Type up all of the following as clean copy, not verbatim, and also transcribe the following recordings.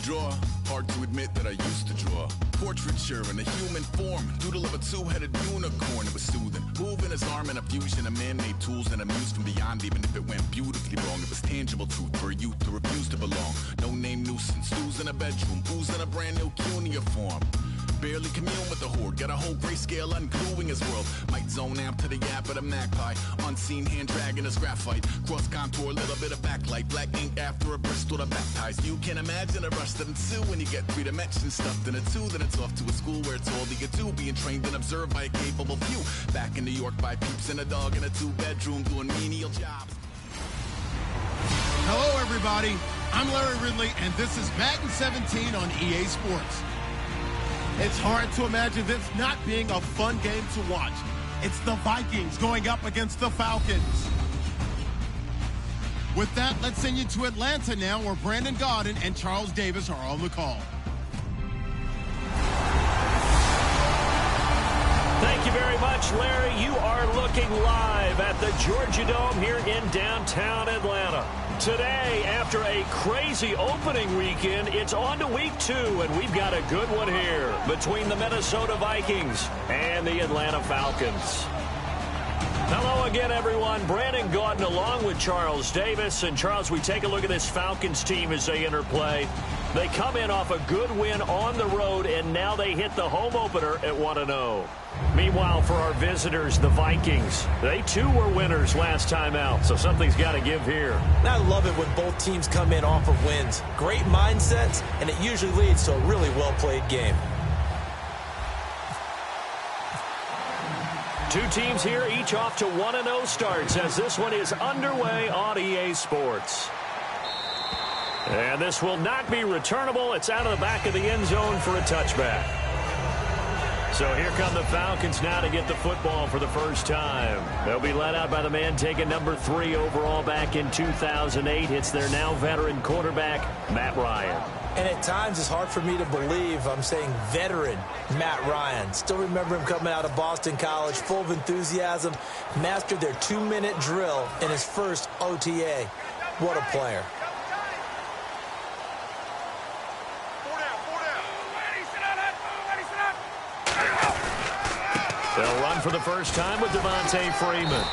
draw? Hard to admit that I used to draw. Portraiture in a human form. Doodle of a two-headed unicorn. It was soothing. Moving his arm in a fusion of man-made tools and a muse from beyond. Even if it went beautifully wrong, it was tangible truth for a youth to refuse to belong. No-name nuisance. Who's in a bedroom? Who's in a brand new cuneiform form? Barely commune with the horde. Got a whole grayscale ungluing his world. Might zone amp to the yap of the magpie. Unseen hand dragging his graphite. Cross contour, little bit of backlight. Black ink after a Bristol to baptize. You can imagine a rush that ensue when you get three dimensions stuffed in a two. Then it's off to a school where it's all you get to. Being trained and observed by a capable few. Back in New York by peeps and a dog in a two-bedroom doing menial jobs. Hello, everybody. I'm Larry Ridley, and this is Madden 17 on EA Sports. It's hard to imagine this not being a fun game to watch. It's the Vikings going up against the Falcons. With that, let's send you to Atlanta now, where Brandon Gaudin and Charles Davis are on the call. Thank you very much, Larry. You are looking live at the Georgia Dome here in downtown Atlanta. Today, after a crazy opening weekend, it's on to week 2, and we've got a good one here between the Minnesota Vikings and the Atlanta Falcons. Hello again, everyone. Brandon Gaudin along with Charles Davis. And, Charles, we take a look at this Falcons team as they enter play. They come in off a good win on the road, and now they hit the home opener at 1-0. Meanwhile, for our visitors, the Vikings, they too were winners last time out, so something's got to give here. I love it when both teams come in off of wins. Great mindsets, and it usually leads to a really well-played game. Two teams here, each off to 1-0 starts as this one is underway on EA Sports. And this will not be returnable. It's out of the back of the end zone for a touchback. So here come the Falcons now to get the football for the first time. They'll be led out by the man taking number 3 overall back in 2008. It's their now veteran quarterback, Matt Ryan. And at times it's hard for me to believe I'm saying veteran Matt Ryan. Still remember him coming out of Boston College, full of enthusiasm, mastered their 2-minute drill in his first OTA. What a player. They'll run for the first time with Devontae Freeman.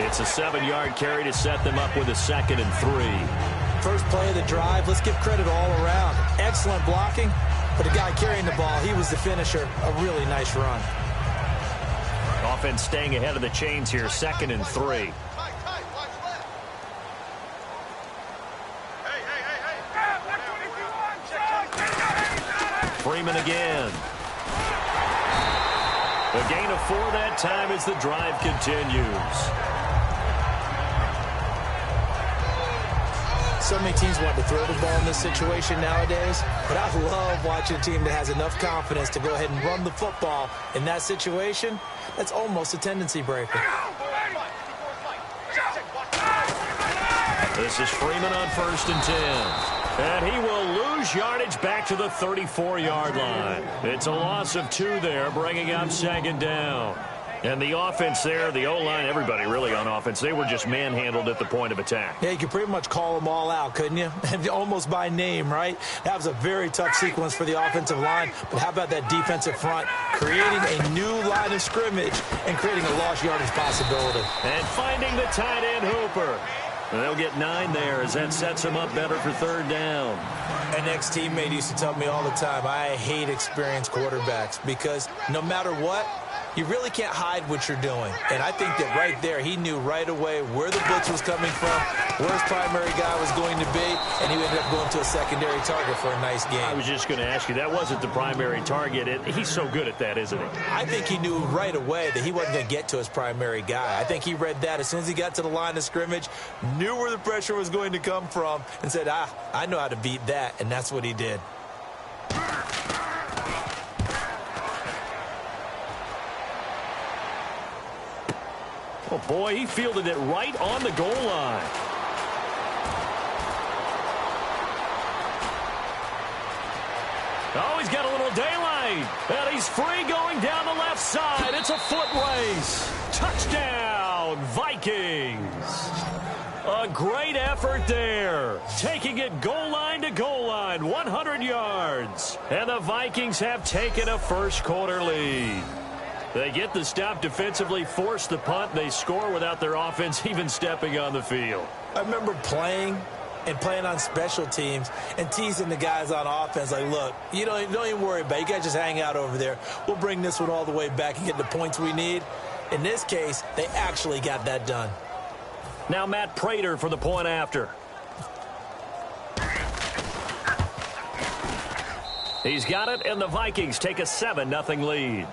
It's a 7-yard carry to set them up with a 2nd and 3. First play of the drive, let's give credit all around. Excellent blocking, but the guy carrying the ball, he was the finisher. A really nice run. Offense staying ahead of the chains here, 2nd and 3. Freeman again. A gain of 4 that time as the drive continues. So many teams want to throw the ball in this situation nowadays, but I love watching a team that has enough confidence to go ahead and run the football. In that situation, that's almost a tendency breaker. This is Freeman on 1st and 10. And he will lose yardage back to the 34-yard line. It's a loss of 2 there, bringing up 2nd down. And the offense there, the O-line, everybody really on offense, they were just manhandled at the point of attack. Yeah, you could pretty much call them all out, couldn't you? Almost by name, right? That was a very tough sequence for the offensive line. But how about that defensive front? Creating a new line of scrimmage and creating a lost yardage possibility. And finding the tight end Hooper. And they'll get 9 there as that sets them up better for 3rd down. An ex-teammate used to tell me all the time, I hate experienced quarterbacks because no matter what, you really can't hide what you're doing. And I think that right there, he knew right away where the blitz was coming from, where his primary guy was going to be, and he ended up going to a secondary target for a nice game. I was just going to ask you, that wasn't the primary target. He's so good at that, isn't he? I think he knew right away that he wasn't going to get to his primary guy. I think he read that as soon as he got to the line of scrimmage, knew where the pressure was going to come from, and said, I know how to beat that, and that's what he did. Oh, boy, he fielded it right on the goal line. Oh, he's got a little daylight. And he's free going down the left side. It's a foot race. Touchdown, Vikings. A great effort there. Taking it goal line to goal line, 100 yards. And the Vikings have taken a first quarter lead. They get the stop defensively, force the punt. They score without their offense even stepping on the field. I remember playing on special teams and teasing the guys on offense like, look, don't even worry about it. You guys just hang out over there. We'll bring this one all the way back and get the points we need. In this case, they actually got that done. Now Matt Prater for the point after. He's got it, and the Vikings take a 7-0 lead.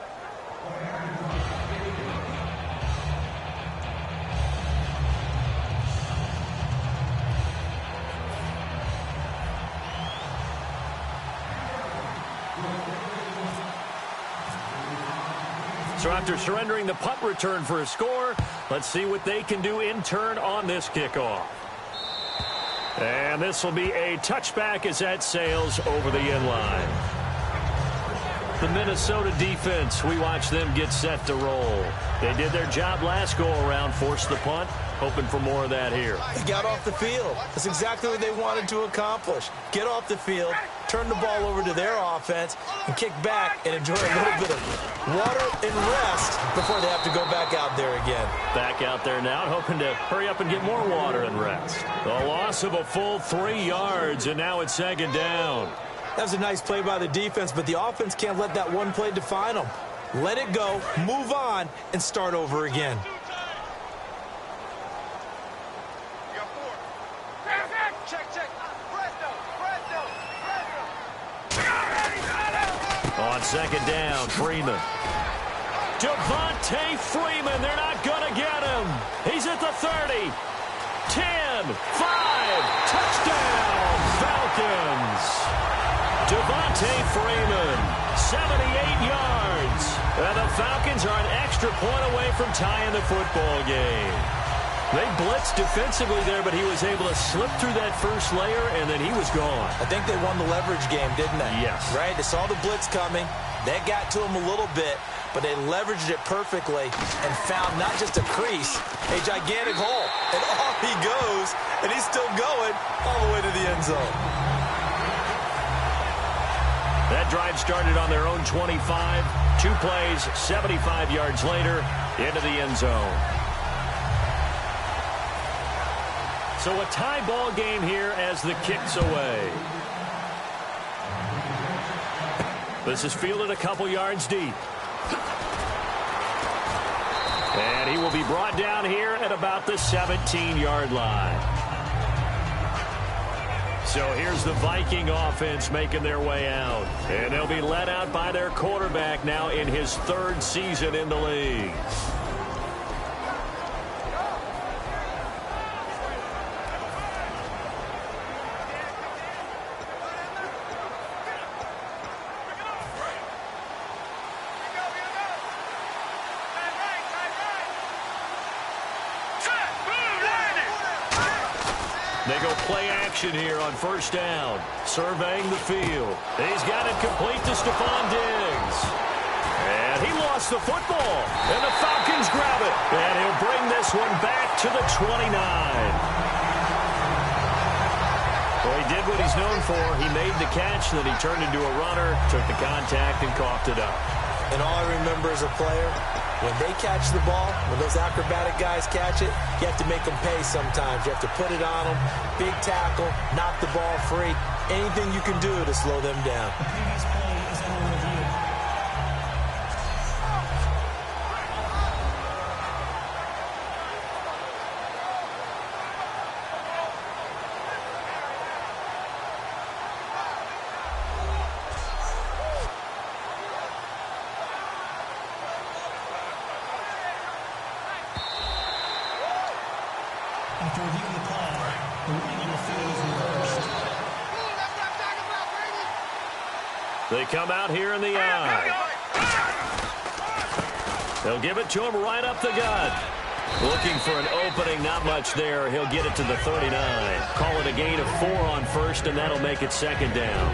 So after surrendering the punt return for a score, let's see what they can do in turn on this kickoff. And this will be a touchback as that sails over the end line. The Minnesota defense, we watch them get set to roll. They did their job last go-around, forced the punt, hoping for more of that here. They got off the field. That's exactly what they wanted to accomplish. Get off the field, turn the ball over to their offense, and kick back and enjoy a little bit of water and rest before they have to go back out there again. Back out there now, hoping to hurry up and get more water and rest. A loss of a full 3 yards, and now it's second down. That was a nice play by the defense, but the offense can't let that one play define them. Let it go, move on, and start over again. On second down, Freeman. Devontae Freeman, they're not going to get him. He's at the 30. 10, 5, touchdown, Falcons. Devontae Freeman, 78 yards. And the Falcons are an extra point away from tying the football game. They blitzed defensively there, but he was able to slip through that first layer, and then he was gone. I think they won the leverage game, didn't they? Yes. Right? They saw the blitz coming. That got to him a little bit, but they leveraged it perfectly and found not just a crease, a gigantic hole. And off he goes, and he's still going all the way to the end zone. That drive started on their own 25. 2 plays, 75 yards later, into the end zone. So a tie ball game here as the kick's away. This is fielded a couple yards deep. And he will be brought down here at about the 17-yard line. So here's the Viking offense making their way out. And they'll be led out by their quarterback now in his 3rd season in the league. They go play action here on first down. Surveying the field. He's got it complete to Stephon Diggs. And he lost the football. And the Falcons grab it. And he'll bring this one back to the 29. Well, he did what he's known for. He made the catch, then he turned into a runner, took the contact, and coughed it up. And all I remember as a player, when they catch the ball, when those acrobatic guys catch it, you have to make them pay sometimes. You have to put it on them, big tackle, knock the ball free, anything you can do to slow them down. The previous play is under review. After reviewing the call, the ruling on the field is reversed. They come out here in the eye. They'll give it to him right up the gut. Looking for an opening, not much there. He'll get it to the 39. Call it a gain of 4 on first, and that'll make it second down.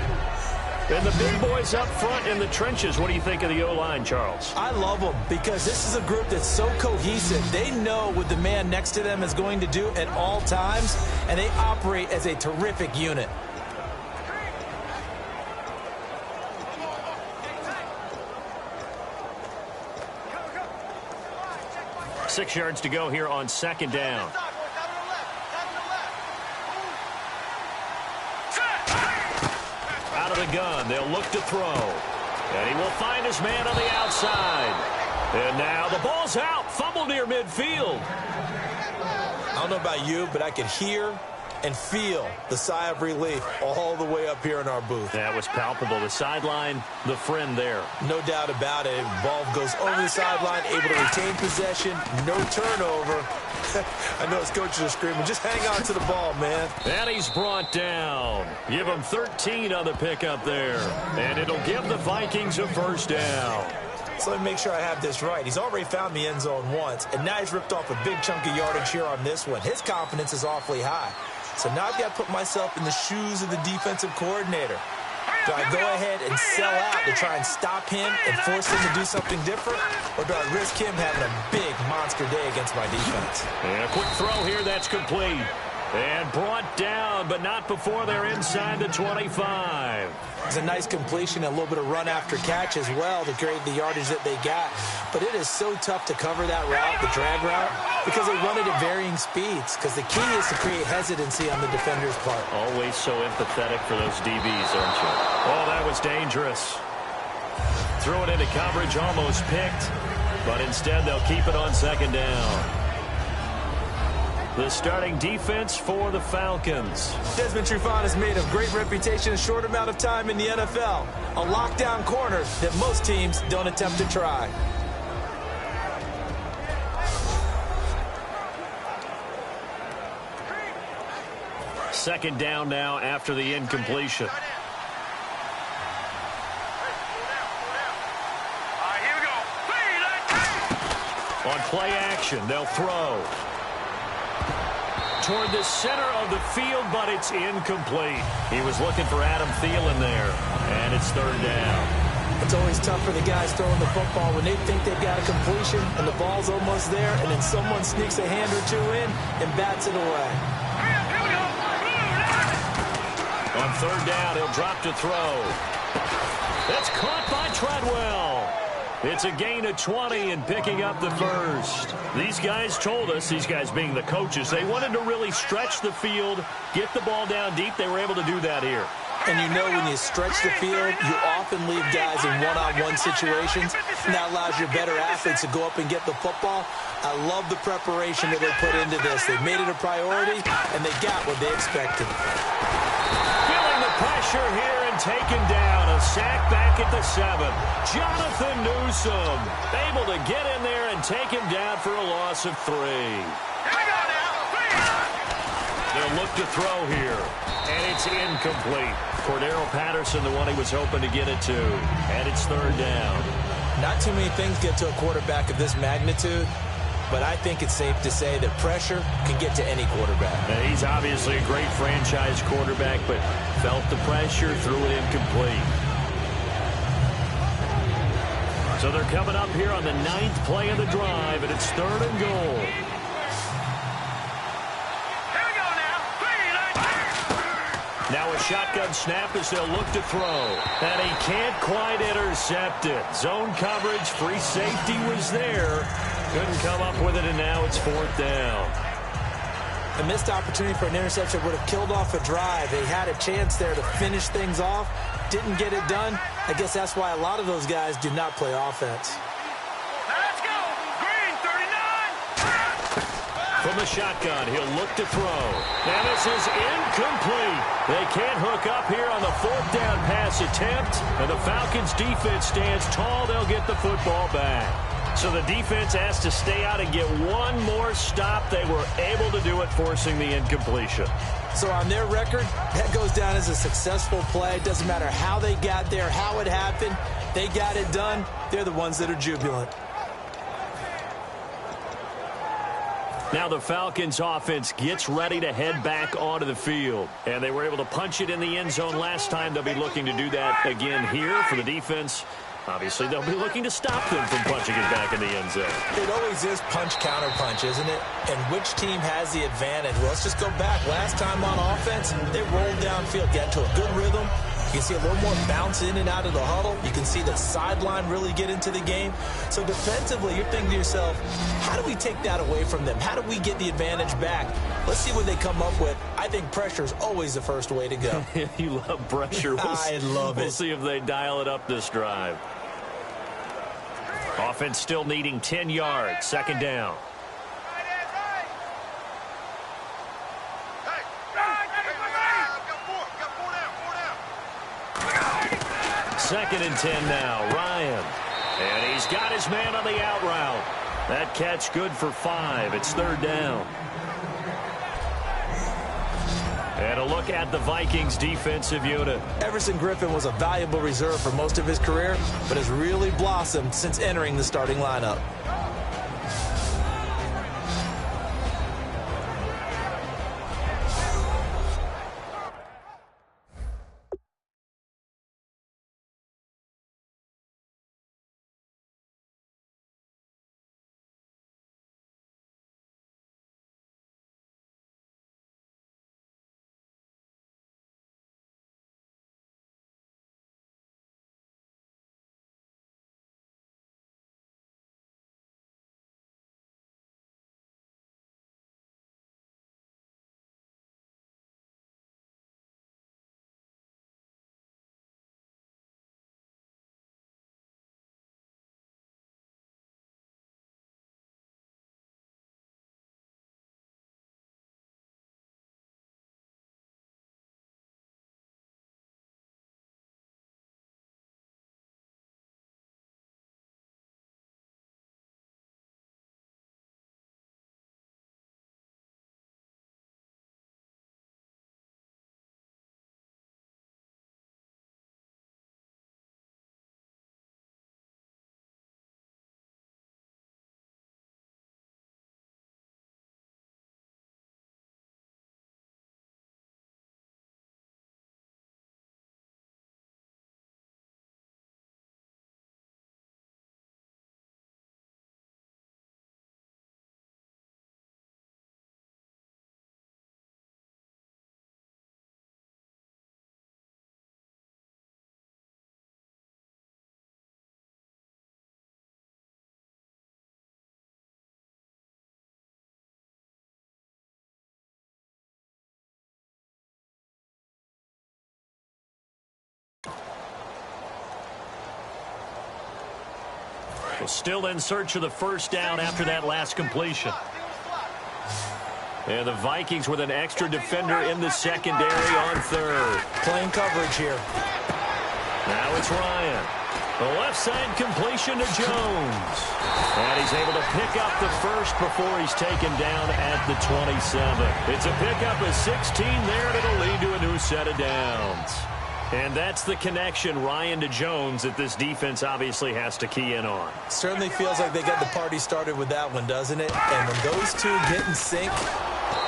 And the big boys up front in the trenches, what do you think of the O-line, Charles? I love them because this is a group that's so cohesive. They know what the man next to them is going to do at all times, and they operate as a terrific unit. Six yards to go here on second down. Out of the gun, they'll look to throw. And he will find his man on the outside. And now the ball's out. Fumble near midfield. I don't know about you, but I could hear and feel the sigh of relief all the way up here in our booth. That was palpable. The sideline, the friend there. No doubt about it. Ball goes over the sideline, able to retain possession, no turnover. I know his coaches are screaming, just hang on to the ball, man. And he's brought down. Give him 13 on the pickup there. And it'll give the Vikings a first down. So let me make sure I have this right. He's already found the end zone once, and now he's ripped off a big chunk of yardage here on this one. His confidence is awfully high. So now I've got to put myself in the shoes of the defensive coordinator. Do I go ahead and sell out to try and stop him and force him to do something different? Or do I risk him having a big monster day against my defense? And a quick throw here that's complete. And brought down, but not before they're inside the 25. It's a nice completion, a little bit of run after catch as well to create the yardage that they got. But it is so tough to cover that route, the drag route, because they run it at varying speeds. Because the key is to create hesitancy on the defender's part. Always so empathetic for those DBs, aren't you? Oh, that was dangerous. Threw it into coverage, almost picked. But instead, they'll keep it on second down. The starting defense for the Falcons. Desmond Trufant has made a great reputation in a short amount of time in the NFL. A lockdown corner that most teams don't attempt to try. Second down now after the incompletion. On play action, they'll throw toward the center of the field, but it's incomplete. He was looking for Adam Thielen there, and it's third down. It's always tough for the guys throwing the football when they think they've got a completion and the ball's almost there, and then someone sneaks a hand or two in and bats it away. On third down, he'll drop to throw. That's caught by Treadwell. It's a gain of 20 and picking up the first. These guys told us, these guys being the coaches, they wanted to really stretch the field, get the ball down deep. They were able to do that here. And you know when you stretch the field, you often leave guys in one-on-one situations, and that allows your better athletes to go up and get the football. I love the preparation that they put into this. They made it a priority, and they got what they expected. Feeling the pressure here and taken down. A sack back at the 7. Jonathan Newsom able to get in there and take him down for a loss of 3. They'll look to throw here, and it's incomplete. Cordero Patterson, the one he was hoping to get it to, and it's third down. Not too many things get to a quarterback of this magnitude, but I think it's safe to say that pressure can get to any quarterback. Now, he's obviously a great franchise quarterback, but felt the pressure, threw it incomplete. So they're coming up here on the 9th play of the drive, and it's third and goal. Now a shotgun snap as they'll look to throw. And he can't quite intercept it. Zone coverage, free safety was there. Couldn't come up with it, and now it's fourth down. A missed opportunity for an interception would have killed off a drive. They had a chance there to finish things off. Didn't get it done. I guess that's why a lot of those guys do not play offense. Let's go! Green, 39! From the shotgun, he'll look to throw. And this is incomplete. They can't hook up here on the fourth down pass attempt. And the Falcons defense stands tall. They'll get the football back. So the defense has to stay out and get one more stop. They were able to do it, forcing the incompletion. So on their record, that goes down as a successful play. It doesn't matter how they got there, how it happened. They got it done. They're the ones that are jubilant. Now the Falcons offense gets ready to head back onto the field. And they were able to punch it in the end zone last time. They'll be looking to do that again here for the defense. Obviously, they'll be looking to stop them from punching it back in the end zone. It always is punch-counter-punch, isn't it? And which team has the advantage? Well, let's just go back. Last time on offense, they rolled downfield, get into a good rhythm. You can see a little more bounce in and out of the huddle. You can see the sideline really get into the game. So defensively, you're thinking to yourself, how do we take that away from them? How do we get the advantage back? Let's see what they come up with. I think pressure is always the first way to go. You love pressure. I love it. We'll see if they dial it up this drive. Offense still needing 10 yards. Second down. Second and 10 now. Ryan. And he's got his man on the out route. That catch good for 5. It's third down. And a look at the Vikings defensive unit. Everson Griffin was a valuable reserve for most of his career, but has really blossomed since entering the starting lineup. Still in search of the first down after that last completion. And the Vikings with an extra defender in the secondary on third. Playing coverage here. Now it's Ryan. The left side completion to Jones. And he's able to pick up the first before he's taken down at the 27. It's a pickup of 16 there, and it'll lead to a new set of downs. And that's the connection, Ryan to Jones, that this defense obviously has to key in on. Certainly feels like they got the party started with that one, doesn't it? And when those two get in sync,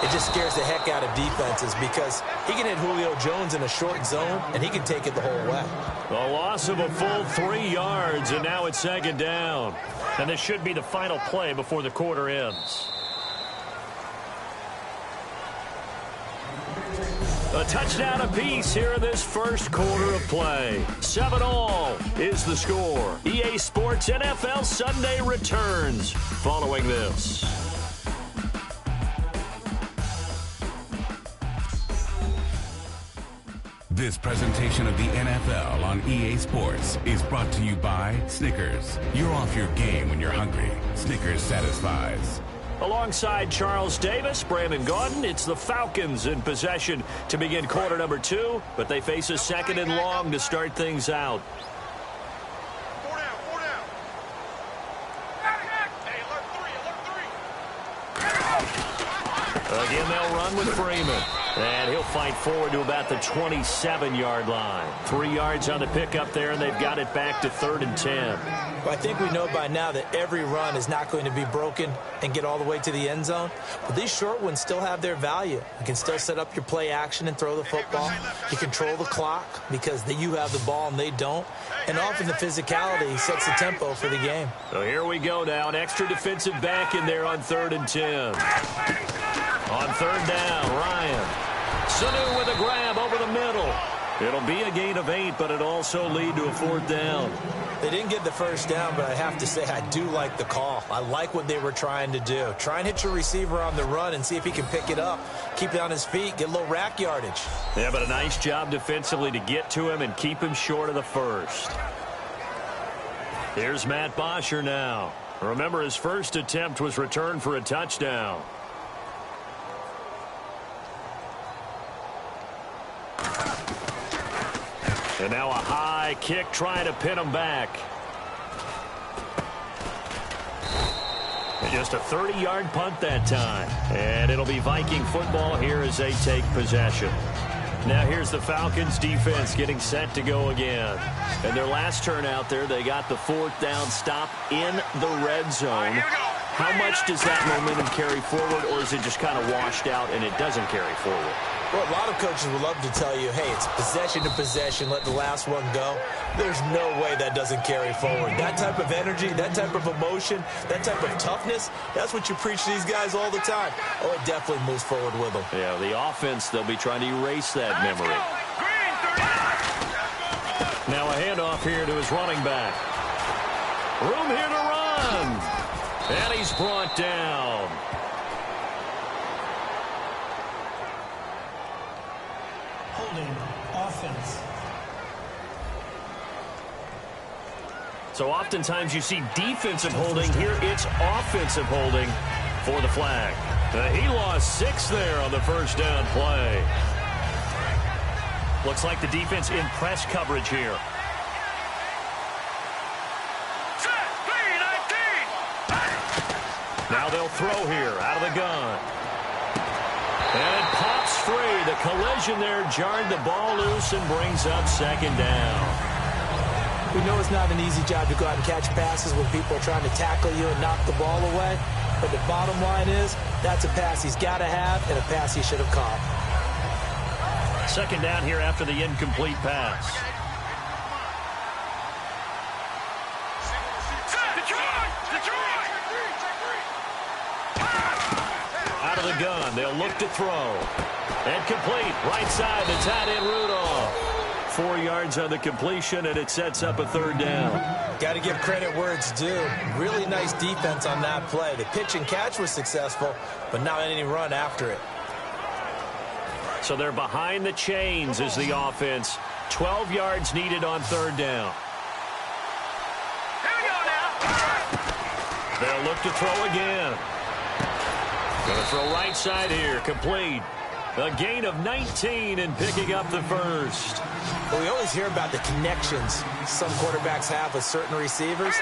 it just scares the heck out of defenses because he can hit Julio Jones in a short zone, and he can take it the whole way. A loss of a full 3 yards, and now it's second down. And this should be the final play before the quarter ends. A touchdown apiece here in this first quarter of play. 7-all is the score. EA Sports NFL Sunday returns following this. This presentation of the NFL on EA Sports is brought to you by Snickers. You're off your game when you're hungry. Snickers satisfies. Alongside Charles Davis, Brandon Gaudin, it's the Falcons in possession to begin quarter number 2, but they face a second and long to start things out. 4 down, 4 down. Hey, alert 3, alert 3. Again, they'll run with Freeman. And he'll fight forward to about the 27-yard line. 3 yards on the pickup there, and they've got it back to 3rd and 10. Well, I think we know by now that every run is not going to be broken and get all the way to the end zone. But these short ones still have their value. You can still set up your play action and throw the football. You control the clock because you have the ball and they don't. And often the physicality sets the tempo for the game. So here we go now. An extra defensive back in there on 3rd and 10. On 3rd down, Ryan. Sanu with a grab over the middle. It'll be a gain of 8, but it'll also lead to a 4th down. They didn't get the first down, but I have to say I do like the call. I like what they were trying to do. Try and hit your receiver on the run and see if he can pick it up. Keep it on his feet, get a little rack yardage. Yeah, but a nice job defensively to get to him and keep him short of the first. Here's Matt Bosher now. Remember, his first attempt was returned for a touchdown. And now a high kick trying to pin him back. And just a 30-yard punt that time. And it'll be Viking football here as they take possession. Now here's the Falcons defense getting set to go again. And their last turn out there, they got the 4th down stop in the red zone. How much does that momentum carry forward, or is it just kind of washed out and it doesn't carry forward? Well, a lot of coaches would love to tell you, hey, it's possession to possession, let the last one go. There's no way that doesn't carry forward. That type of energy, that type of emotion, that type of toughness, that's what you preach to these guys all the time. Oh, it definitely moves forward with them. Yeah, the offense, they'll be trying to erase that memory. Now a handoff here to his running back. Room here to run. And he's brought down. Holding offense. So oftentimes you see defensive holding. Here it's offensive holding for the flag. He lost 6 there on the first down play. Looks like the defense in press coverage here. Now they'll throw here out of the gun. And it pops free. The collision there jarred the ball loose and brings up 2nd down. We know it's not an easy job to go out and catch passes when people are trying to tackle you and knock the ball away. But the bottom line is, that's a pass he's got to have and a pass he should have caught. 2nd down here after the incomplete pass. Out of the gun, they'll look to throw. And complete, right side to tight end Rudolph. 4 yards on the completion, and it sets up a 3rd down. Got to give credit where it's due. Really nice defense on that play. The pitch and catch was successful, but not any run after it. So they're behind the chains as the offense. 12 yards needed on 3rd down. Here we go now. They'll look to throw again. Going to throw right side here, complete. A gain of 19 and picking up the first. Well, we always hear about the connections some quarterbacks have with certain receivers.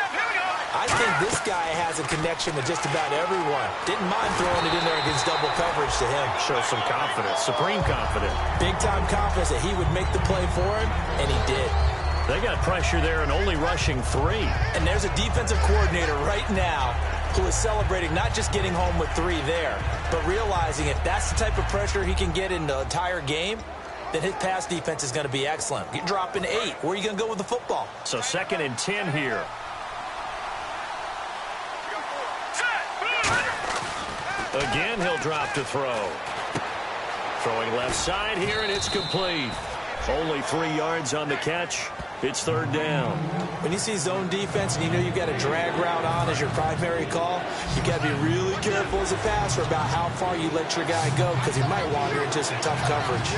I think this guy has a connection with just about everyone. Didn't mind throwing it in there against double coverage to him. Shows some confidence, supreme confidence. Big-time confidence that he would make the play for him, and he did. They got pressure there and only rushing 3. And there's a defensive coordinator right now who is celebrating not just getting home with 3 there, but realizing if that's the type of pressure he can get in the entire game, then his pass defense is going to be excellent. You're dropping 8. Where are you going to go with the football? So 2nd and 10 here. Again, he'll drop to throw. Throwing left side here, and it's complete. Only 3 yards on the catch. It's 3rd down. When you see zone defense and you know you've got a drag route on as your primary call, you've got to be really careful as a passer about how far you let your guy go because he might wander into some tough coverage.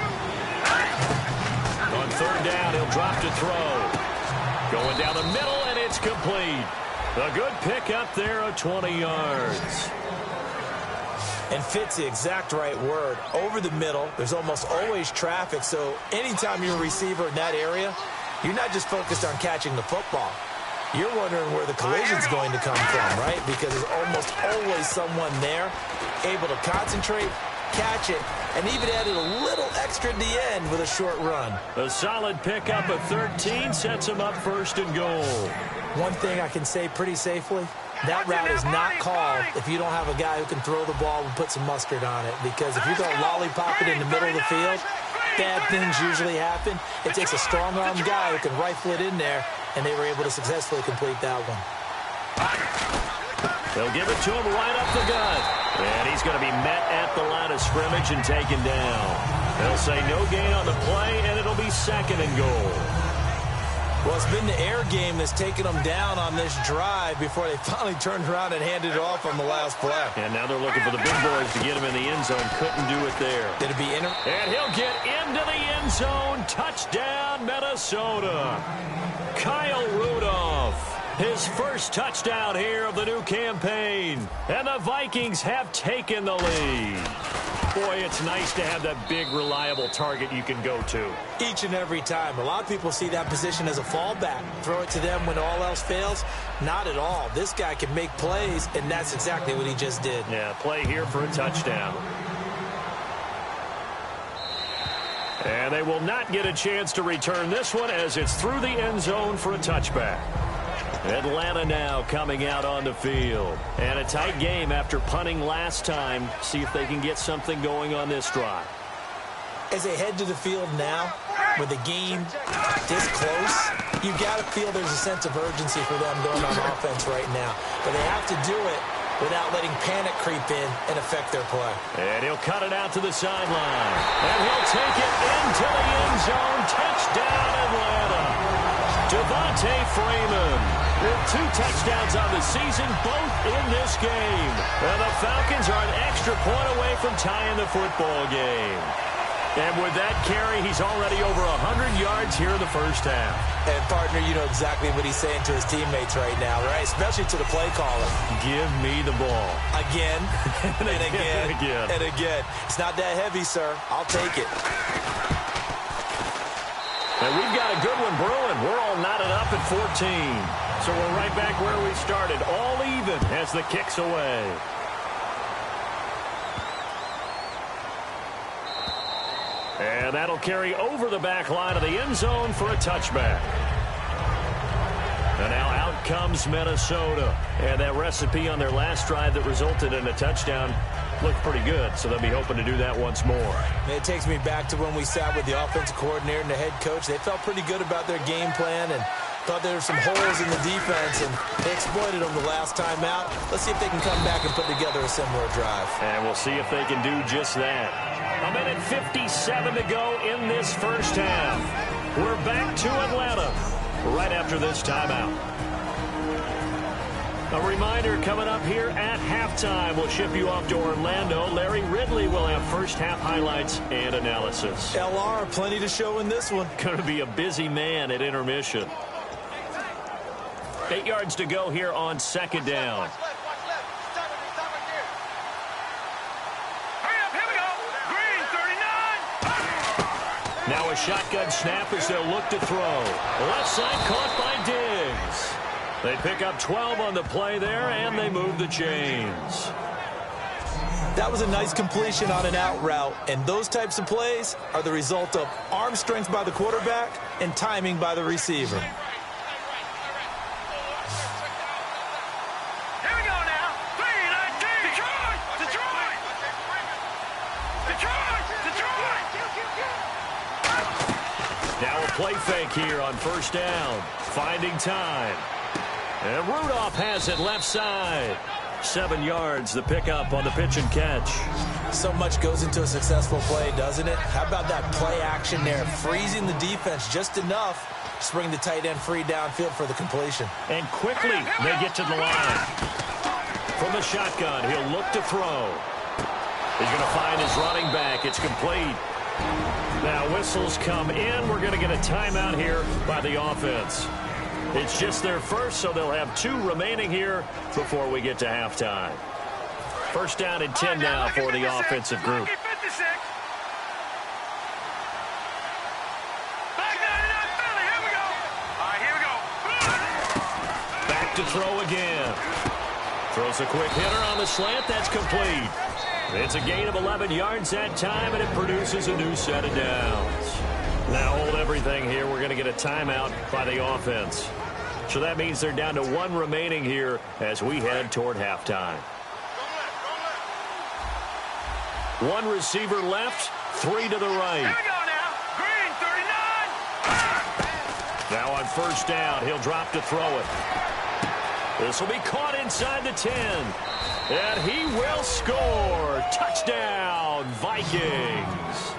On 3rd down, he'll drop to throw. Going down the middle, and it's complete. A good pickup there of 20 yards. And fit's the exact right word. Over the middle, there's almost always traffic, so anytime you're a receiver in that area, you're not just focused on catching the football. You're wondering where the collision's going to come from, right? Because there's almost always someone there able to concentrate, catch it, and even added a little extra at the end with a short run. A solid pickup of 13 sets him up 1st and goal. One thing I can say pretty safely, that route is not called if you don't have a guy who can throw the ball and put some mustard on it. Because if you go lollipop it in the middle of the field, bad things usually happen. It takes a strong-armed guy who can rifle it in there, and they were able to successfully complete that one. They'll give it to him right up the gut. And he's going to be met at the line of scrimmage and taken down. They'll say no gain on the play, and it'll be 2nd and goal. Well, it's been the air game that's taken them down on this drive before they finally turned around and handed it off on the last play. And now they're looking for the big boys to get him in the end zone. Couldn't do it there. It'll be and he'll get into the end zone. Touchdown, Minnesota. Kyle Rudolph. His first touchdown here of the new campaign. And the Vikings have taken the lead. Boy, it's nice to have that big, reliable target you can go to. Each and every time. A lot of people see that position as a fallback. Throw it to them when all else fails. Not at all. This guy can make plays, and that's exactly what he just did. Yeah, play here for a touchdown. And they will not get a chance to return this one as it's through the end zone for a touchback. Atlanta now coming out on the field. And a tight game after punting last time. See if they can get something going on this drive. As they head to the field now, with the game this close, you got to feel there's a sense of urgency for them going on offense right now. But they have to do it without letting panic creep in and affect their play. And he'll cut it out to the sideline. And he'll take it into the end zone. Touchdown, Atlanta. Devontae Freeman with 2 touchdowns on the season, both in this game. And the Falcons are an extra point away from tying the football game. And with that carry, he's already over 100 yards here in the first half. And, partner, you know exactly what he's saying to his teammates right now, right? Especially to the play caller. Give me the ball. Again, and again, again. and again. It's not that heavy, sir. I'll take it. And we've got a good one brewing. We're all knotted up at 14. So we're right back where we started, all even as the kick's away. And that'll carry over the back line of the end zone for a touchback. And now out comes Minnesota. And that recipe on their last drive that resulted in a touchdown looked pretty good, so they'll be hoping to do that once more. It takes me back to when we sat with the offensive coordinator and the head coach. They felt pretty good about their game plan and thought there were some holes in the defense, and they exploited them the last time out. Let's see if they can come back and put together a similar drive. And we'll see if they can do just that. 1:57 to go in this first half. We're back to Atlanta right after this timeout. A reminder coming up here at halftime. We'll ship you off to Orlando. Larry Ridley will have first half highlights and analysis. LR, plenty to show in this one. Going to be a busy man at intermission. 8 yards to go here on 2nd down. Now a shotgun snap as they'll look to throw. Left side caught by Diggs. They pick up 12 on the play there, and they move the chains. That was a nice completion on an out route, and those types of plays are the result of arm strength by the quarterback and timing by the receiver. Here we go now. 3-19. Detroit! Detroit! Detroit! Detroit! Now a play fake here on 1st down. Finding time. And Rudolph has it left side. 7 yards, the pickup on the pitch and catch. So much goes into a successful play, doesn't it? How about that play action there? Freezing the defense just enough to bring the tight end free downfield for the completion. And quickly, they get to the line. From the shotgun, he'll look to throw. He's going to find his running back. It's complete. Now whistles come in. We're going to get a timeout here by the offense. It's just their first, so they'll have 2 remaining here before we get to halftime. 1st down and 10 now for the offensive group. Back to throw again. Throws a quick hitter on the slant. That's complete. It's a gain of 11 yards that time, and it produces a new set of downs. Now hold everything here. We're going to get a timeout by the offense. So that means they're down to 1 remaining here as we head toward halftime. 1 receiver left, 3 to the right. Here we go now. Green, 39. Now on first down, he'll drop to throw it. This will be caught inside the 10. And he will score. Touchdown, Vikings.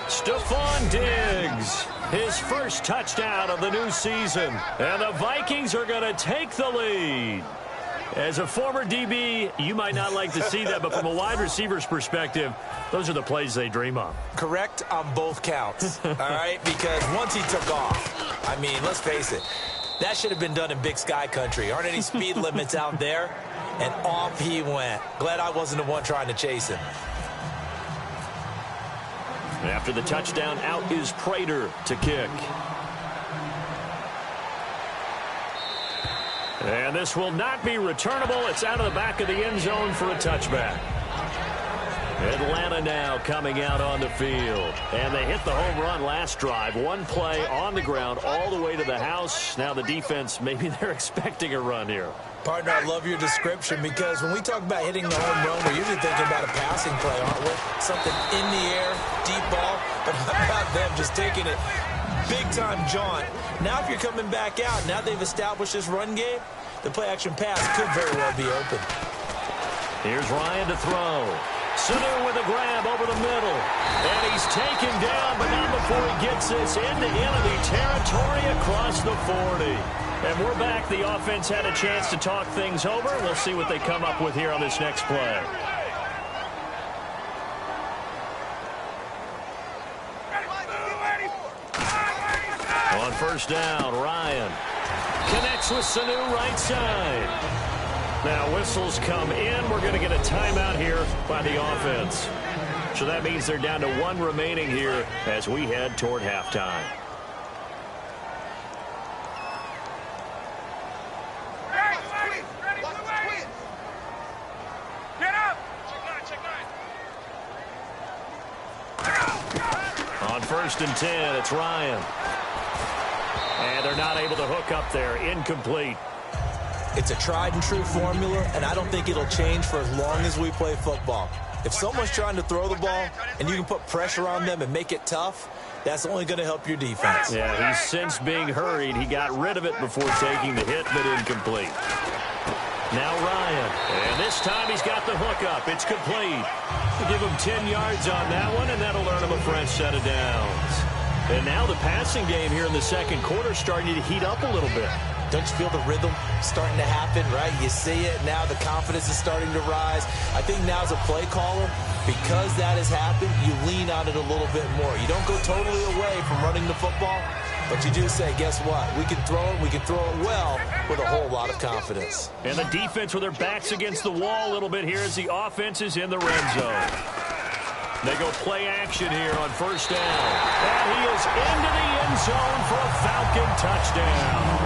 Stephon Diggs, his first touchdown of the new season. And the Vikings are going to take the lead. As a former DB, you might not like to see that, but from a wide receiver's perspective, those are the plays they dream of. Correct on both counts, all right? Because once he took off, I mean, let's face it, that should have been done in Big Sky country. Aren't any speed limits out there? And off he went. Glad I wasn't the one trying to chase him. After the touchdown, out is Prater to kick. And this will not be returnable. It's out of the back of the end zone for a touchback. Atlanta now coming out on the field. And they hit the home run last drive. 1 play on the ground all the way to the house. Now the defense, maybe they're expecting a run here. Partner, I love your description because when we talk about hitting the home run, we're usually thinking about a passing play, aren't we? Something in the air, deep ball. But how about them just taking it big-time jaunt? Now if you're coming back out, now they've established this run game, the play-action pass could very well be open. Here's Ryan to throw. Sanu with a grab over the middle. And he's taken down, but not before he gets this into enemy territory across the 40. And we're back. The offense had a chance to talk things over. We'll see what they come up with here on this next play. On first down, Ryan connects with Sanu right side. Now whistles come in. We're going to get a timeout here by the offense. So that means they're down to 1 remaining here as we head toward halftime. On first and 10, it's Ryan. And they're not able to hook up there. Incomplete. It's a tried-and-true formula, and I don't think it'll change for as long as we play football. If someone's trying to throw the ball and you can put pressure on them and make it tough, that's only going to help your defense. Yeah, he's since being hurried. He got rid of it before taking the hit, but incomplete. Now Ryan, and this time he's got the hook up. It's complete. We'll give him 10 yards on that one, and that'll earn him a fresh set of downs. And now the passing game here in the second quarter starting to heat up a little bit. Don't you feel the rhythm starting to happen, right? You see it now. The confidence is starting to rise. I think now as a play caller, because that has happened, you lean on it a little bit more. You don't go totally away from running the football, but you do say, guess what? We can throw it. We can throw it well with a whole lot of confidence. And the defense with their backs against the wall a little bit here as the offense is in the red zone. They go play action here on first down. And he is into the end zone for a Falcon touchdown.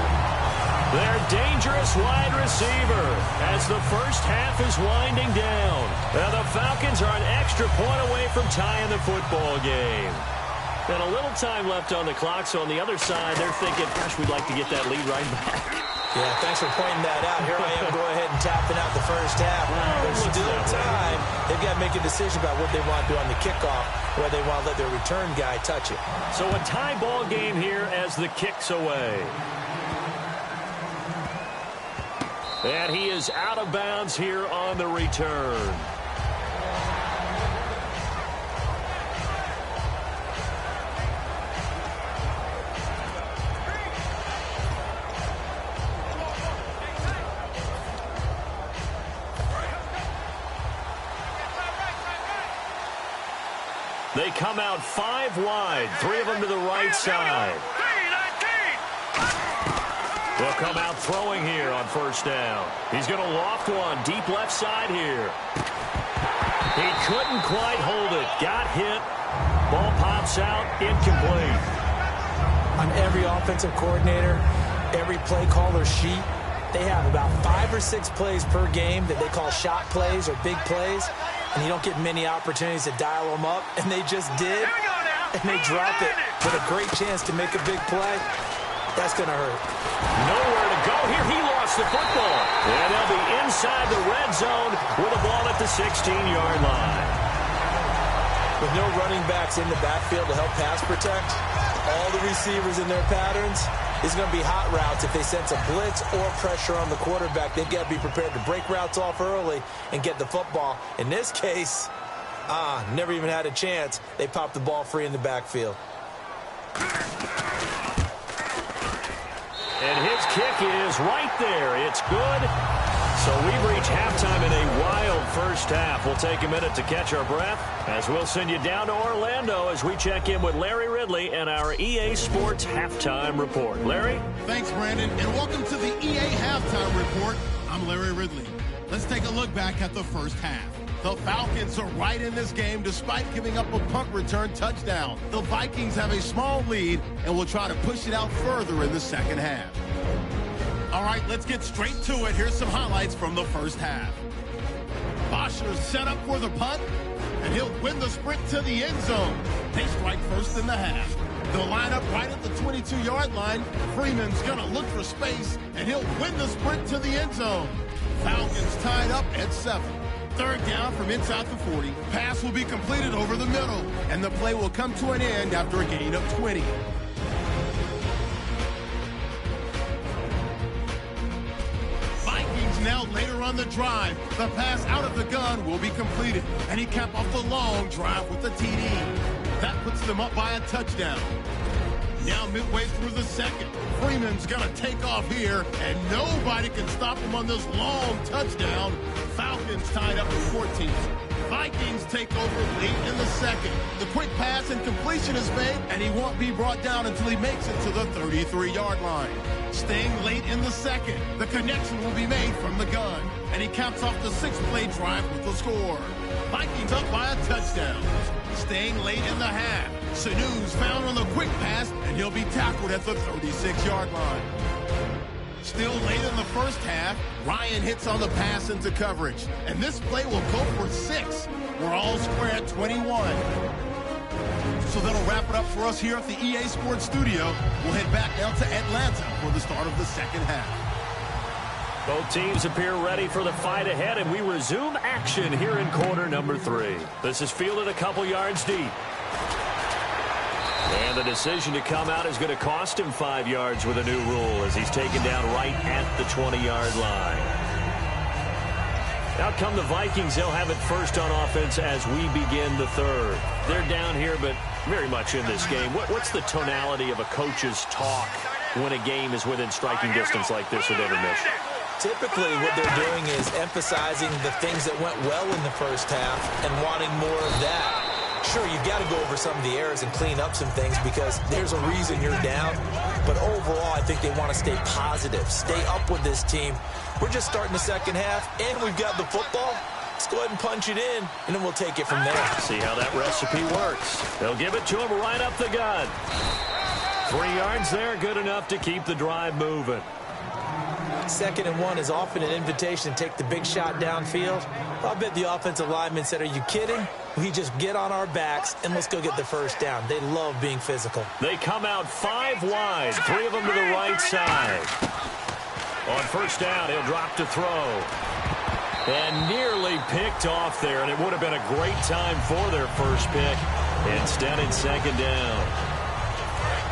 Their dangerous wide receiver as the first half is winding down. And the Falcons are an extra point away from tying the football game. And a little time left on the clock, so on the other side, they're thinking, gosh, we'd like to get that lead right back. Yeah, thanks for pointing that out. Here I am go ahead and tapping out the first half. There's still time. They've got to make a decision about what they want to do on the kickoff, whether they want to let their return guy touch it. So a tie ball game here as the kick's away. And he is out of bounds here on the return. They come out 5 wide, 3 of them to the right side. They'll come out throwing here on first down. He's going to loft one deep left side here. He couldn't quite hold it. Got hit. Ball pops out. Incomplete. On every offensive coordinator, every play caller sheet, they have about 5 or 6 plays per game that they call shot plays or big plays. and you don't get many opportunities to dial them up, and they just did, and they drop it with a great chance to make a big play, that's going to hurt. Nowhere to go here. He lost the football. And they'll be inside the red zone with a ball at the 16-yard line. With no running backs in the backfield to help pass protect, all the receivers in their patterns, it's going to be hot routes. If they sense a blitz or pressure on the quarterback, they've got to be prepared to break routes off early and get the football. In this case, never even had a chance. They popped the ball free in the backfield. And his kick is right there. It's good. So we've reached halftime in a wild first half. We'll take a minute to catch our breath as we'll send you down to Orlando as we check in with Larry Ridley and our EA Sports Halftime Report. Larry? Thanks, Brandon, and welcome to the EA Halftime Report. I'm Larry Ridley. Let's take a look back at the first half. The Falcons are right in this game despite giving up a punt return touchdown. The Vikings have a small lead and will try to push it out further in the second half. All right, let's get straight to it. Here's some highlights from the first half. Bosher's set up for the punt, and he'll win the sprint to the end zone. They strike first in the half. They'll line up right at the 22-yard line. Freeman's going to look for space, and he'll win the sprint to the end zone. Falcons tied up at 7. Third down from inside the 40. Pass will be completed over the middle, and the play will come to an end after a gain of 20. Now later on the drive, the pass out of the gun will be completed, and he capped off the long drive with the TD. That puts them up by a touchdown. Now midway through the second, Freeman's going to take off here, and nobody can stop him on this long touchdown. Falcons tied up at 14. Vikings take over late in the second. The quick pass and completion is made, and he won't be brought down until he makes it to the 33-yard line. Staying late in the second, the connection will be made from the gun, and he caps off the 6-play drive with the score. Vikings up by a touchdown. Staying late in the half, Sanu's found on the quick pass, and he'll be tackled at the 36-yard line. Still late in the first half, Ryan hits on the pass into coverage, and this play will go for 6. We're all square at 21. So that'll wrap it up for us here at the EA Sports Studio. We'll head back down to Atlanta for the start of the second half. Both teams appear ready for the fight ahead, and we resume action here in quarter number 3. This is fielded a couple yards deep. And the decision to come out is going to cost him 5 yards with a new rule as he's taken down right at the 20-yard line. Out come the Vikings. They'll have it first on offense as we begin the third. They're down here, but very much in this game. What's the tonality of a coach's talk when a game is within striking distance like this with every mission? Typically, what they're doing is emphasizing the things that went well in the first half and wanting more of that. Sure, you've got to go over some of the errors and clean up some things because there's a reason you're down. But overall, I think they want to stay positive, stay up with this team. We're just starting the second half, and we've got the football. Let's go ahead and punch it in, and then we'll take it from there. See how that recipe works. They'll give it to him right up the gut. 3 yards there, good enough to keep the drive moving. 2nd and 1 is often an invitation to take the big shot downfield. I'll bet the offensive lineman said, are you kidding? We just get on our backs and let's go get the first down. They love being physical. They come out 5 wide, 3 of them to the right side. On first down, he'll drop to throw. And nearly picked off there, and it would have been a great time for their first pick. Instead, it's 2nd down.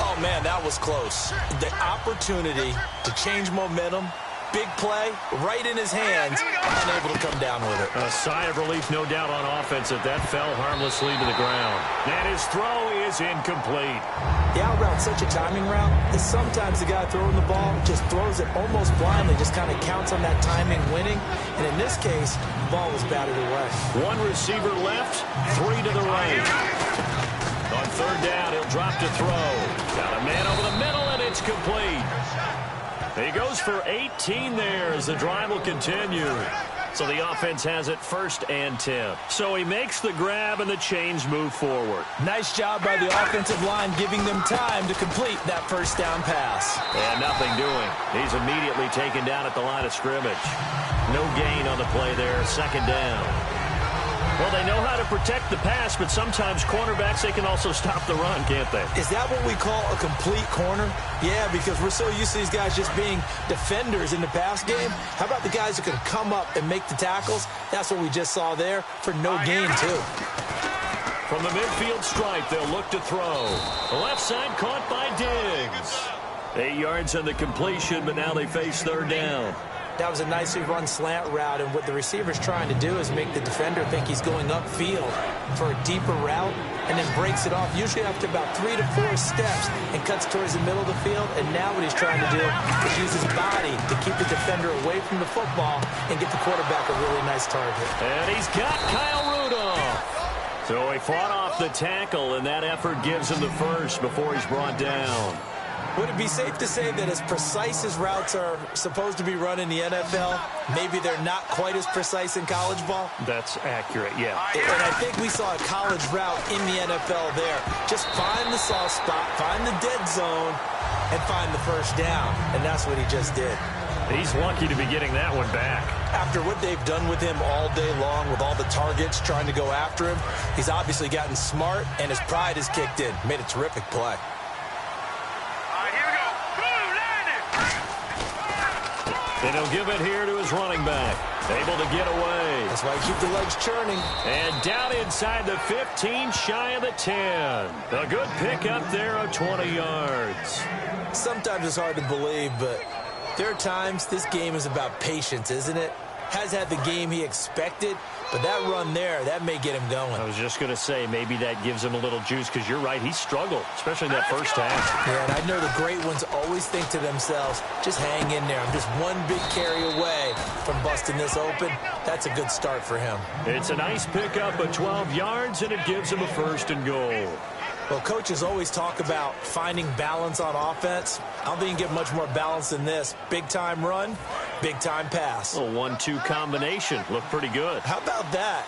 Oh, man, that was close. The opportunity to change momentum, big play, right in his hands, unable to come down with it. A sigh of relief, no doubt, on offense if that fell harmlessly to the ground. And his throw is incomplete. The out route's such a timing route that sometimes the guy throwing the ball just throws it almost blindly, just kind of counts on that timing winning. And in this case, the ball was batted away. 1 receiver left, 3 to the right. On third down, he'll drop to throw. Got a man over the middle, and it's complete. He goes for 18 there as the drive will continue. So the offense has it 1st and 10. So he makes the grab, and the chains move forward. Nice job by the offensive line giving them time to complete that first down pass. And nothing doing. He's immediately taken down at the line of scrimmage. No gain on the play there, 2nd down. Well, they know how to protect the pass, but sometimes cornerbacks, they can also stop the run, can't they? Is that what we call a complete corner? Yeah, because we're so used to these guys just being defenders in the pass game. How about the guys who can come up and make the tackles? That's what we just saw there for no gain, too. From the midfield stripe, they'll look to throw. The left side caught by Diggs. 8 yards on the completion, but now they face third down. That was a nicely run slant route, and what the receiver's trying to do is make the defender think he's going upfield for a deeper route, and then breaks it off, usually after about 3 to 4 steps, and cuts towards the middle of the field. And now what he's trying to do is use his body to keep the defender away from the football and get the quarterback a really nice target. And he's got Kyle Rudolph. So he fought off the tackle, and that effort gives him the first before he's brought down. Would it be safe to say that as precise as routes are supposed to be run in the NFL, maybe they're not quite as precise in college ball? That's accurate, yeah. And I think we saw a college route in the NFL there. Just find the soft spot, find the dead zone, and find the first down. And that's what he just did. He's lucky to be getting that one back. After what they've done with him all day long, with all the targets trying to go after him, he's obviously gotten smart, and his pride has kicked in. Made a terrific play. And he'll give it here to his running back. Able to get away. That's why you keep the legs churning. And down inside the 15, shy of the 10. A good pickup there of 20 yards. Sometimes it's hard to believe, but there are times this game is about patience, isn't it? Has had the game he expected, but that run there, that may get him going. I was just going to say, maybe that gives him a little juice, because you're right, he struggled, especially in that first half. Yeah, and I know the great ones always think to themselves, just hang in there. I'm just one big carry away from busting this open. That's a good start for him. It's a nice pickup of 12 yards, and it gives him a first and goal. Well, coaches always talk about finding balance on offense. I don't think you can get much more balance than this. Big-time run, big-time pass. A 1-2 combination. Looked pretty good. How about that?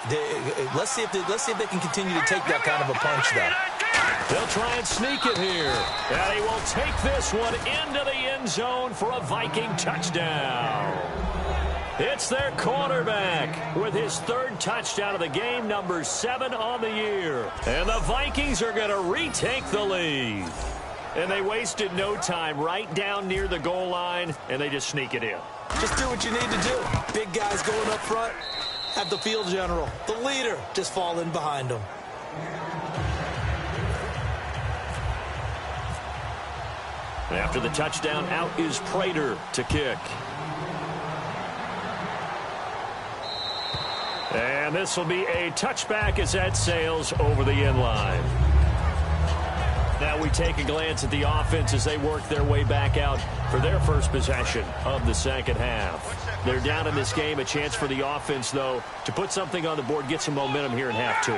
Let's see if they can continue to take that kind of a punch, though. They'll try and sneak it here. And he will take this one into the end zone for a Viking touchdown. It's their quarterback with his third touchdown of the game, number 7 on the year. And the Vikings are going to retake the lead. And they wasted no time, right down near the goal line, and they just sneak it in. Just do what you need to do. Big guys going up front, have the field general, the leader, just fall in behind them. After the touchdown, out is Prater to kick. And this will be a touchback as that sails over the end line. Now we take a glance at the offense as they work their way back out for their first possession of the second half. They're down in this game. A chance for the offense, though, to put something on the board, get some momentum here in half 2.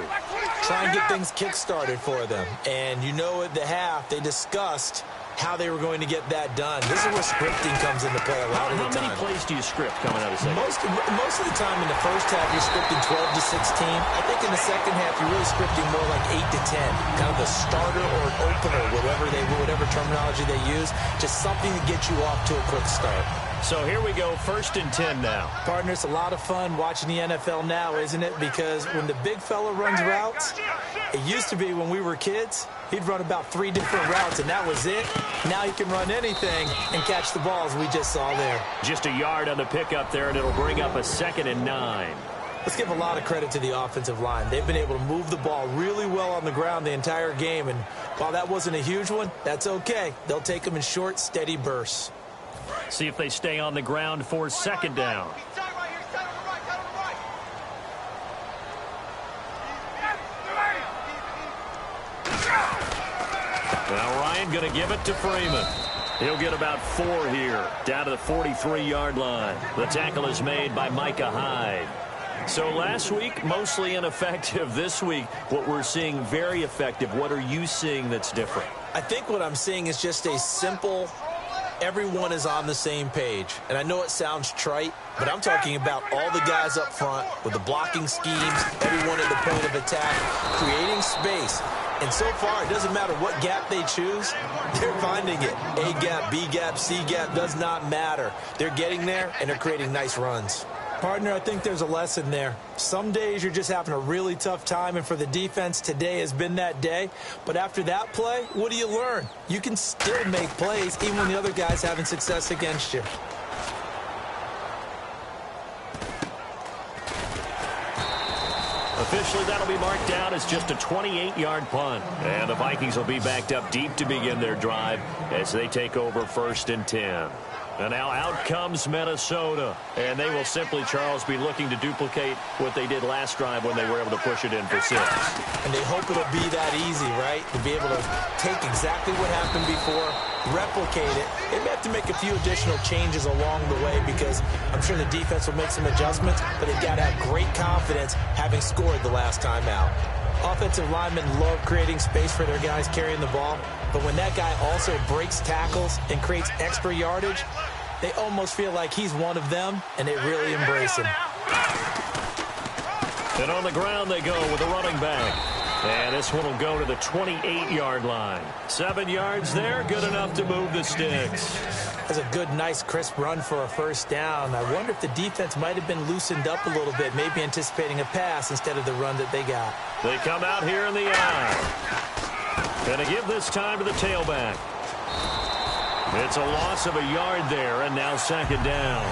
Try and get things kick-started for them. And you know at the half, they discussed how they were going to get that done. This is where scripting comes into play a lot of the time. How many plays do you script coming out of the second? Most of the time in the first half, you're scripting 12 to 16. I think in the second half, you're really scripting more like 8 to 10. Kind of the starter or an opener, whatever terminology they use. Just something to get you off to a quick start. So here we go, 1st and 10 now. Partner, it's a lot of fun watching the NFL now, isn't it? Because when the big fella runs routes, it used to be when we were kids, he'd run about 3 different routes, and that was it. Now he can run anything and catch the balls we just saw there. Just a yard on the pickup there, and it'll bring up a 2nd and 9. Let's give a lot of credit to the offensive line. They've been able to move the ball really well on the ground the entire game, and while that wasn't a huge one, that's okay. They'll take them in short, steady bursts. See if they stay on the ground for 2nd down. Now Ryan going to give it to Freeman. He'll get about 4 here, down to the 43-yard line. The tackle is made by Micah Hyde. So last week, mostly ineffective. This week, what we're seeing, very effective. What are you seeing that's different? I think what I'm seeing is just a simple, everyone is on the same page. And I know it sounds trite, but I'm talking about all the guys up front with the blocking schemes, everyone at the point of attack, creating space. And so far, it doesn't matter what gap they choose, they're finding it. A gap, B gap, C gap, does not matter. They're getting there, and they're creating nice runs. Partner, I think there's a lesson there. Some days you're just having a really tough time, and for the defense, today has been that day. But after that play, what do you learn? You can still make plays even when the other guy's having success against you. Officially, that'll be marked down as just a 28-yard punt. And the Vikings will be backed up deep to begin their drive as they take over 1st and 10. And now out comes Minnesota. And they will simply, Charles, be looking to duplicate what they did last drive when they were able to push it in for 6. And they hope it'll be that easy, right? To be able to take exactly what happened before, replicate it. They may have to make a few additional changes along the way because I'm sure the defense will make some adjustments, but they've got to have great confidence having scored the last time out. Offensive linemen love creating space for their guys carrying the ball, but when that guy also breaks tackles and creates extra yardage, they almost feel like he's one of them, and they really embrace him. And on the ground they go with the running back. And this one will go to the 28-yard line. 7 yards there, good enough to move the sticks. That's a good, nice, crisp run for a 1st down. I wonder if the defense might have been loosened up a little bit, maybe anticipating a pass instead of the run that they got. They come out here in the eye. Going to give this time to the tailback. It's a loss of a yard there, and now 2nd down.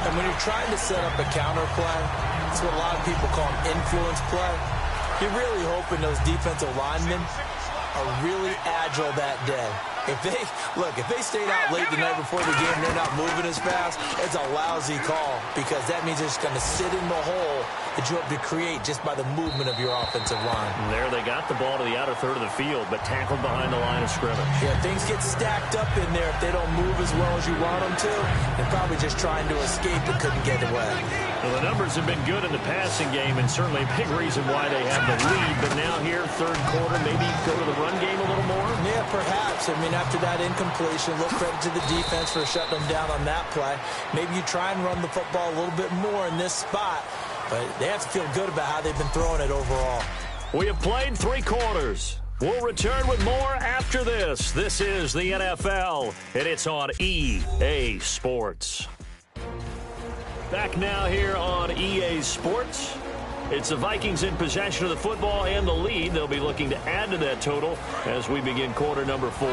And when you're trying to set up a counter play, it's what a lot of people call an influence play. You're really hoping those defensive linemen are really agile that day. If they stayed out late the night before the game and they're not moving as fast, it's a lousy call because that means they're just going to sit in the hole that you hope to create just by the movement of your offensive line. And there they got the ball to the outer third of the field, but tackled behind the line of scrimmage. Yeah, things get stacked up in there if they don't move as well as you want them to. They're probably just trying to escape but couldn't get away. Well, the numbers have been good in the passing game and certainly a big reason why they have the lead. But now here, 3rd quarter, maybe go to the run game a little more? Yeah, perhaps. I mean, after that incompletion, a little credit to the defense for shutting them down on that play. Maybe you try and run the football a little bit more in this spot. But they have to feel good about how they've been throwing it overall. We have played 3 quarters. We'll return with more after this. This is the NFL, and it's on EA Sports. Back now here on EA Sports. It's the Vikings in possession of the football and the lead. They'll be looking to add to that total as we begin quarter number 4.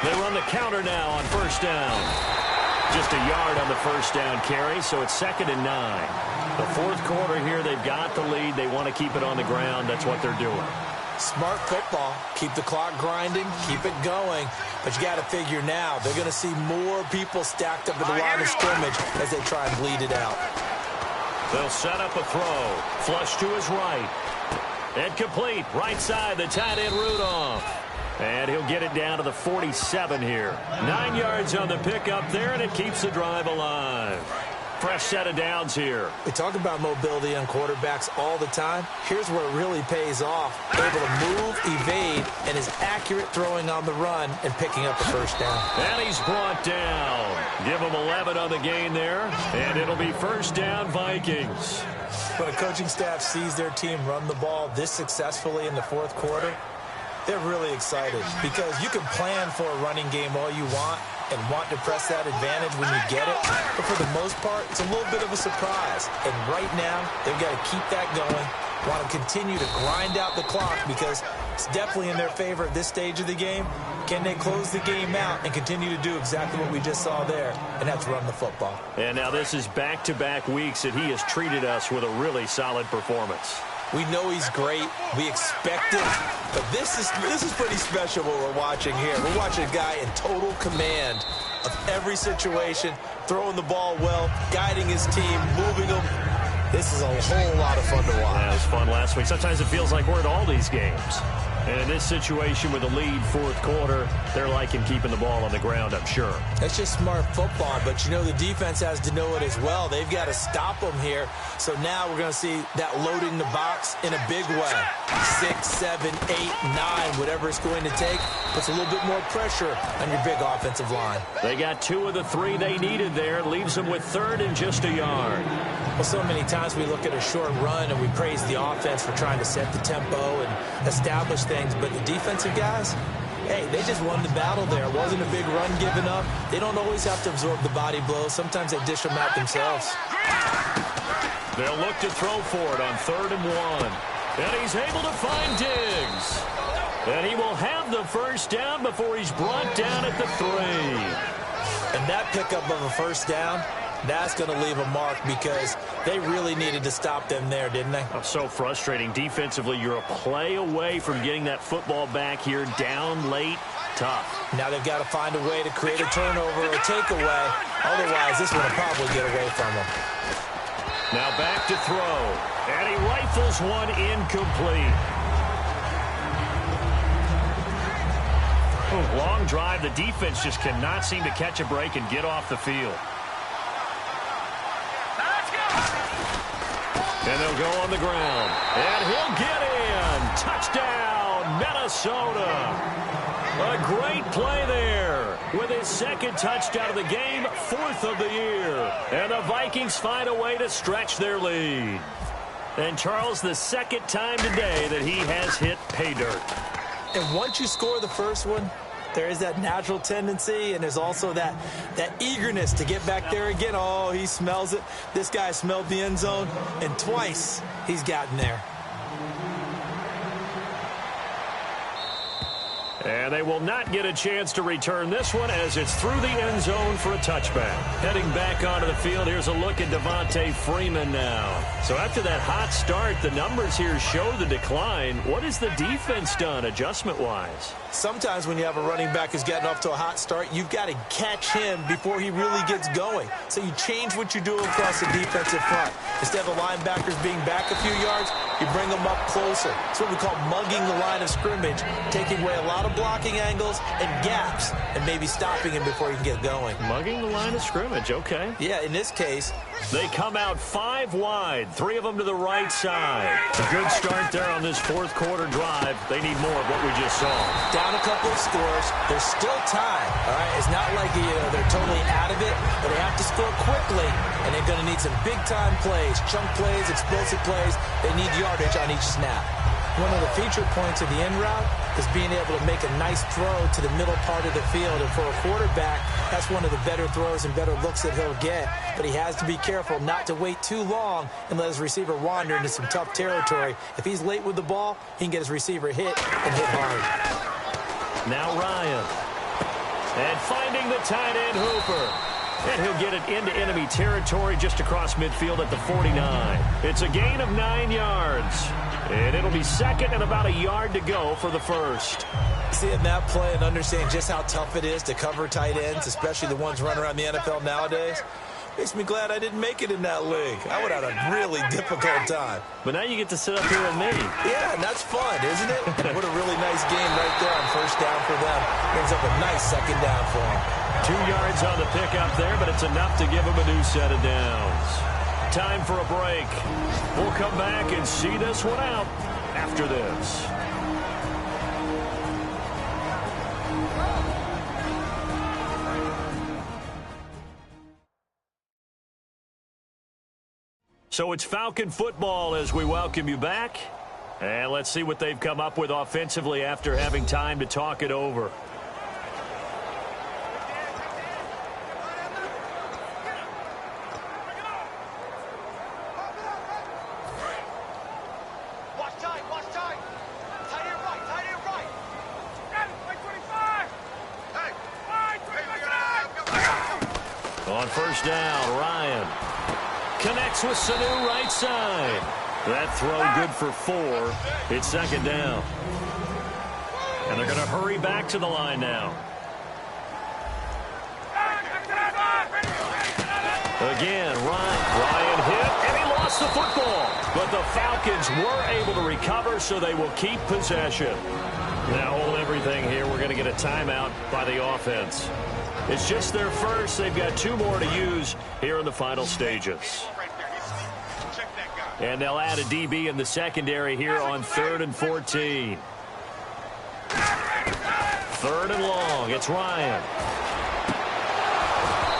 They run the counter now on 1st down. Just a yard on the 1st down carry, so it's 2nd and 9. The 4th quarter here, they've got the lead. They want to keep it on the ground. That's what they're doing. Smart football. Keep the clock grinding. Keep it going. But you got to figure now, they're going to see more people stacked up at the line of scrimmage as they try and bleed it out. They'll set up a throw. Flush to his right. And complete. Right side, the tight end Rudolph. And he'll get it down to the 47 here. 9 yards on the pickup there, and it keeps the drive alive. Fresh set of downs here. We talk about mobility on quarterbacks all the time. Here's where it really pays off. Able to move, evade, and is accurate throwing on the run and picking up the 1st down. And he's brought down. Give him 11 on the gain there, and it'll be 1st down Vikings. When a coaching staff sees their team run the ball this successfully in the 4th quarter, they're really excited because you can plan for a running game all you want and want to press that advantage when you get it. But for the most part, it's a little bit of a surprise. And right now, they've got to keep that going, want to continue to grind out the clock because it's definitely in their favor at this stage of the game. Can they close the game out and continue to do exactly what we just saw there, and that's run the football. And now this is back-to-back weeks that he has treated us with a really solid performance. We know he's great. We expect it. But this is pretty special what we're watching here. We're watching a guy in total command of every situation, throwing the ball well, guiding his team, moving them. This is a whole lot of fun to watch. That was fun last week. Sometimes it feels like we're at all these games. And in this situation with the lead 4th quarter, they're liking keeping the ball on the ground, I'm sure. That's just smart football, but you know the defense has to know it as well. They've got to stop them here. So now we're going to see that loading the box in a big way. 6, 7, 8, 9, whatever it's going to take, puts a little bit more pressure on your big offensive line. They got 2 of the 3 they needed there. Leaves them with 3rd and just a yard. Well, so many times we look at a short run and we praise the offense for trying to set the tempo and establish things, but the defensive guys, Hey, they just won the battle there. It wasn't a big run given up. They don't always have to absorb the body blows. Sometimes they dish them out themselves. They'll look to throw for it on 3rd and 1. And he's able to find Diggs. And he will have the first down before he's brought down at the 3. And that pickup of a first down, that's going to leave a mark because they really needed to stop them there, didn't they? Oh, so frustrating. Defensively, you're a play away from getting that football back here, down late. Tough. Now they've got to find a way to create a turnover or takeaway. Otherwise, this one will probably get away from them. Now back to throw. And he rifles one incomplete. Oh, long drive. The defense just cannot seem to catch a break and get off the field. And they'll go on the ground. And he'll get in. Touchdown, Minnesota. A great play there with his 2nd touchdown of the game, 4th of the year. And the Vikings find a way to stretch their lead. And Charles, the 2nd time today that he has hit pay dirt. And once you score the first one, there is that natural tendency, and there's also that eagerness to get back there again. Oh, he smells it. This guy smelled the end zone, and twice he's gotten there. And they will not get a chance to return this one as it's through the end zone for a touchback. Heading back onto the field, here's a look at Devontae Freeman now. So after that hot start, the numbers here show the decline. What has the defense done adjustment-wise? Sometimes when you have a running back who's gotten off to a hot start, you've got to catch him before he really gets going. So you change what you're doing across the defensive front. Instead of the linebackers being back a few yards, you bring them up closer. It's what we call mugging the line of scrimmage, taking away a lot of blocking angles and gaps and maybe stopping him before he can get going. Mugging the line of scrimmage, okay. Yeah, in this case, they come out 5 wide, 3 of them to the right side. A good start there on this 4th quarter drive. They need more of what we just saw. Down a couple of scores. There's still time, all right? It's not like they're totally out of it, but they have to score quickly, and they're going to need some big-time plays, chunk plays, explosive plays. They need yardage on each snap. One of the feature points of the end route is being able to make a nice throw to the middle part of the field. And for a quarterback, that's one of the better throws and better looks that he'll get. But he has to be careful not to wait too long and let his receiver wander into some tough territory. If he's late with the ball, he can get his receiver hit and hit hard. Now Ryan. And finding the tight end Hooper. And he'll get it into enemy territory just across midfield at the 49. It's a gain of 9 yards. And it'll be 2nd and about a yard to go for the first. Seeing that play and understanding just how tough it is to cover tight ends, especially the ones running around the NFL nowadays, makes me glad I didn't make it in that league. I would have had a really difficult time. But now you get to sit up here with me. Yeah, and that's fun, isn't it? And what a really nice game right there on first down for them. Brings up a nice 2nd down for them. 2 yards on the pickup there, but it's enough to give them a new set of downs. Time for a break. We'll come back and see this one out after this. So it's Falcon football as we welcome you back. And let's see what they've come up with offensively after having time to talk it over. On first down, Ryan connects with Sanu right side. That throw good for 4. It's 2nd down. And they're going to hurry back to the line now. Again, Ryan hit, and he lost the football. But the Falcons were able to recover, so they will keep possession. Now hold everything here. We're going to get a timeout by the offense. It's just their first. They've got 2 more to use here in the final stages. And they'll add a DB in the secondary here on 3rd and 14. 3rd and long. It's Ryan.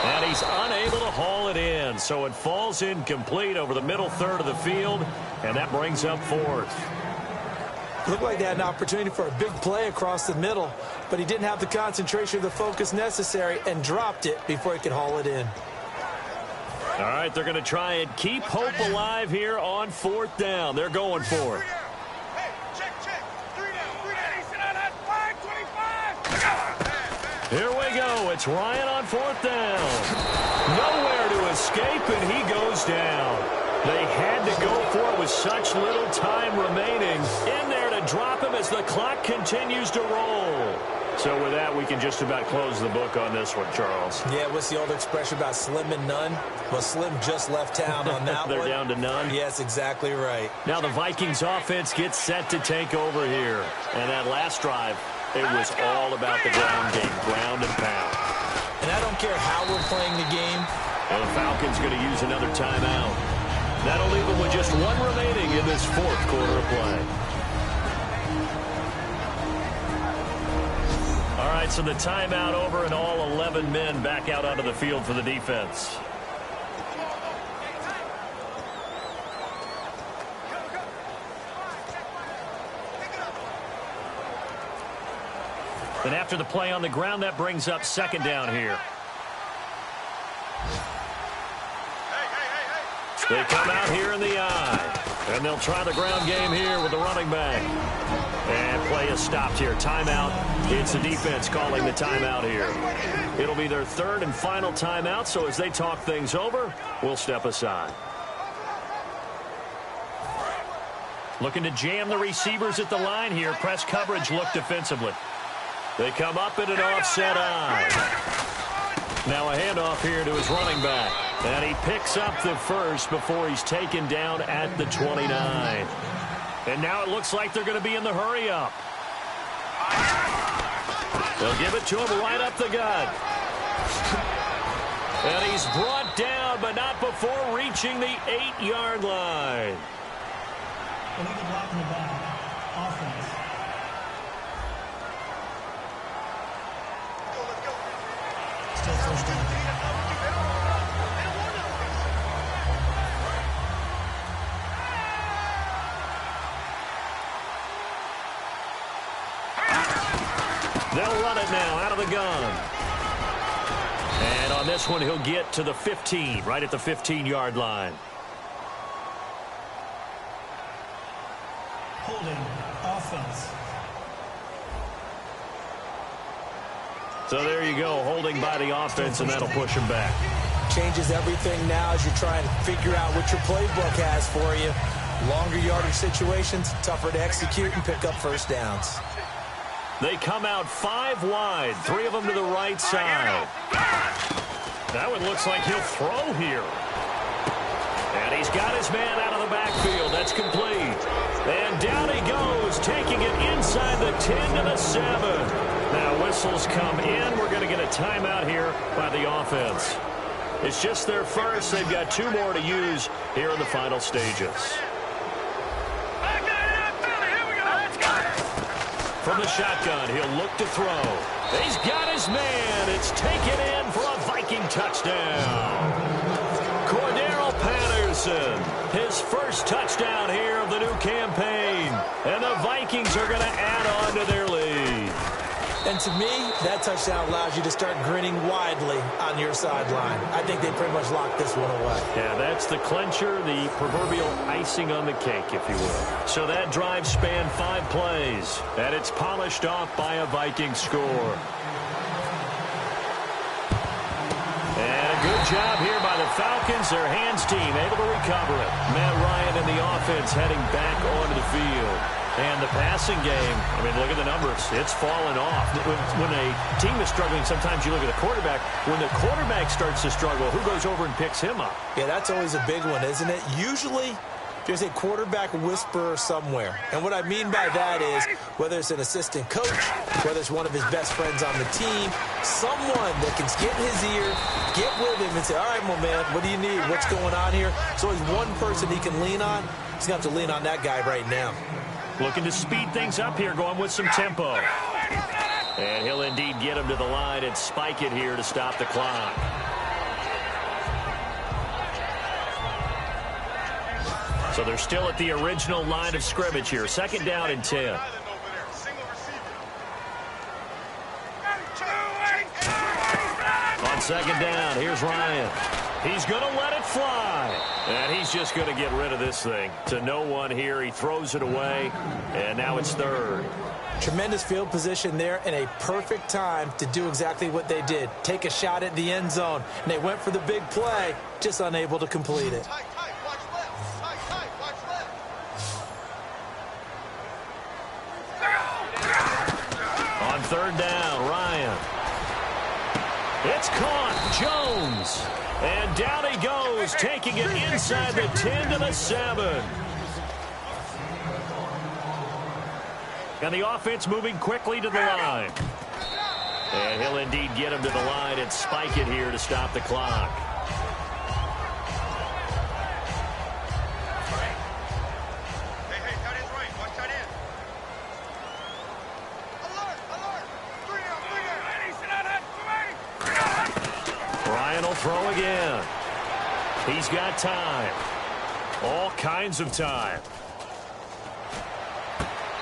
And he's unable to haul it in. So it falls incomplete over the middle third of the field. And that brings up 4th. Looked like they had an opportunity for a big play across the middle, but he didn't have the concentration or the focus necessary and dropped it before he could haul it in. All right, they're going to try and keep hope alive here on 4th down. They're going for it. Here we go. It's Ryan on 4th down. Nowhere to escape, and he goes down. They had to go for it with such little time remaining. In there to drop him as the clock continues to roll. So with that, we can just about close the book on this one, Charles. Yeah, what's the old expression about slim and none? Well, Slim just left town on that They're one. They're down to none? Yes, exactly right. Now the Vikings offense gets set to take over here. And that last drive, it was all about the ground game, ground and pound. And I don't care how we're playing the game. And the Falcons going to use another timeout. That'll leave them with just one remaining in this 4th quarter of play. All right, so the timeout over and all 11 men back out onto the field for the defense. Then after the play on the ground, that brings up 2nd down here. They come out here in the eye, and they'll try the ground game here with the running back. And play is stopped here. Timeout. It's the defense calling the timeout here. It'll be their 3rd and final timeout, so as they talk things over, we'll step aside. Looking to jam the receivers at the line here. Press coverage look defensively. They come up in an offset eye. Now a handoff here to his running back. And he picks up the first before he's taken down at the 29. And now it looks like they're going to be in the hurry-up. They'll give it to him right up the gut. And he's brought down, but not before reaching the 8-yard line. Illegal block in the back. Offense. Still first down. They'll run it now out of the gun. And on this one, he'll get to the 15, right at the 15-yard line. Holding offense. So there you go, holding by the offense, and that'll push him back. Changes everything now as you're trying to figure out what your playbook has for you. Longer yardage situations, tougher to execute and pick up first downs. They come out 5 wide, 3 of them to the right side. That one looks like he'll throw here. And he's got his man out of the backfield. That's complete. And down he goes, taking it inside the 10 to the 7. Now whistles come in. We're going to get a timeout here by the offense. It's just their first. They've got 2 more to use here in the final stages. From the shotgun, he'll look to throw. He's got his man. It's taken in for a Viking touchdown. Cordero Patterson, his first touchdown here of the new campaign. And the Vikings are going to add on to their lead. And to me, that touchdown allows you to start grinning widely on your sideline. I think they pretty much locked this one away. Yeah, that's the clincher, the proverbial icing on the cake, if you will. So that drive spanned 5 plays, and it's polished off by a Viking score. And a good job here by the Falcons, their hands team able to recover it. Matt Ryan and the offense heading back onto the field. And the passing game, I mean, look at the numbers. It's fallen off. When a team is struggling, sometimes you look at the quarterback. When the quarterback starts to struggle, who goes over and picks him up? Yeah, that's always a big one, isn't it? Usually, there's a quarterback whisperer somewhere. And what I mean by that is, whether it's an assistant coach, whether it's one of his best friends on the team, someone that can get in his ear, get with him and say, all right, my man, what do you need? What's going on here? So always one person he can lean on. He's going to have to lean on that guy right now. Looking to speed things up here, going with some tempo. And he'll indeed get him to the line and spike it here to stop the clock. So they're still at the original line of scrimmage here. 2nd down and 10. On 2nd down, here's Ryan. He's going to let it fly. And he's just going to get rid of this thing to no one here. He throws it away, and now it's 3rd. Tremendous field position there and a perfect time to do exactly what they did. Take a shot at the end zone. And they went for the big play, just unable to complete it. On 3rd down, Ryan. It's caught. Jones. And down he goes, taking it inside the 10 to the 7. And the offense moving quickly to the line. And he'll indeed get him to the line and spike it here to stop the clock. Ryan will throw again. He's got time. All kinds of time.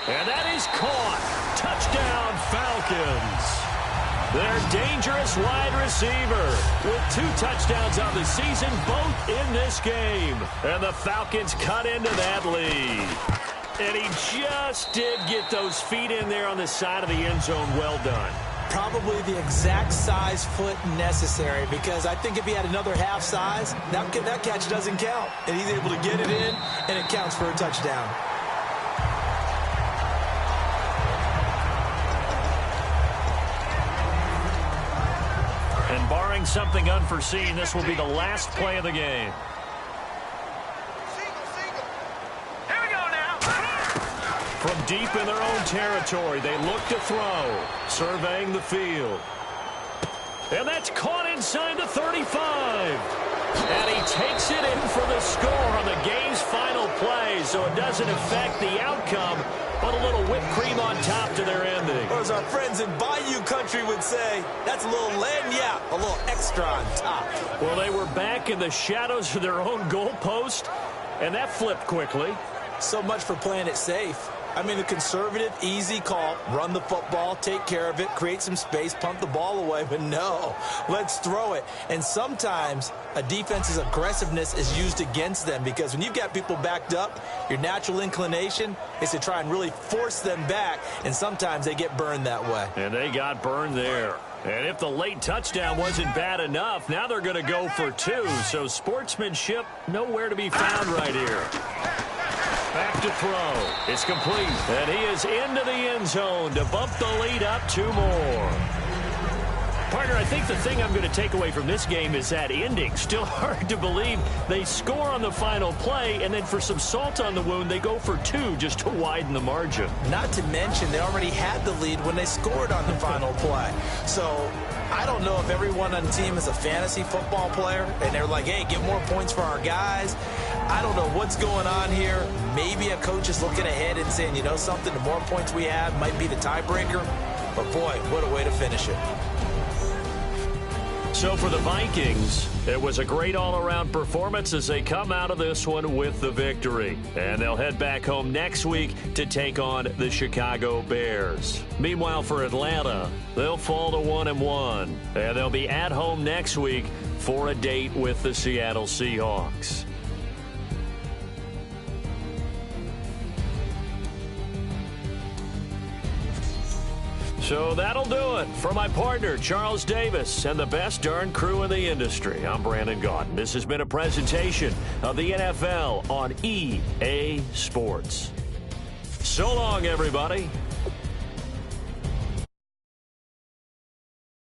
And that is caught. Touchdown, Falcons. Their dangerous wide receiver with 2 touchdowns on the season, both in this game. And the Falcons cut into that lead. And he just did get those feet in there on the side of the end zone. Well done. Probably the exact size foot necessary, because I think if he had another half size, that catch doesn't count. And he's able to get it in, and it counts for a touchdown. And barring something unforeseen, this will be the last play of the game. Here we go now. From deep in their own territory, they look to throw, surveying the field. And that's caught inside the 35. And he takes it in for the score on the game's final play, so it doesn't affect the outcome, but a little whipped cream on top to their ending. Or as our friends in Bayou Country would say, that's a little lagniappe, a little extra on top. Well, they were back in the shadows of their own goalpost, and that flipped quickly. So much for playing it safe. I mean, the conservative, easy call, run the football, take care of it, create some space, punt the ball away. But no, let's throw it. And sometimes a defense's aggressiveness is used against them, because when you've got people backed up, your natural inclination is to try and really force them back, and sometimes they get burned that way. And they got burned there. And if the late touchdown wasn't bad enough, now they're going to go for 2. So sportsmanship nowhere to be found right here. Back to throw. It's complete. And he is into the end zone to bump the lead up 2 more. Partner, I think the thing I'm going to take away from this game is that ending. Still hard to believe they score on the final play, and then for some salt on the wound, they go for 2 just to widen the margin. Not to mention, they already had the lead when they scored on the final play. So I don't know if everyone on the team is a fantasy football player, and they're like, hey, get more points for our guys. I don't know what's going on here. Maybe a coach is looking ahead and saying, you know something, the more points we have might be the tiebreaker. But, boy, what a way to finish it. So for the Vikings, it was a great all-around performance as they come out of this one with the victory. And they'll head back home next week to take on the Chicago Bears. Meanwhile, for Atlanta, they'll fall to 1-1. And they'll be at home next week for a date with the Seattle Seahawks. So that'll do it for my partner, Charles Davis, and the best darn crew in the industry. I'm Brandon Gaudin. This has been a presentation of the NFL on EA Sports. So long, everybody.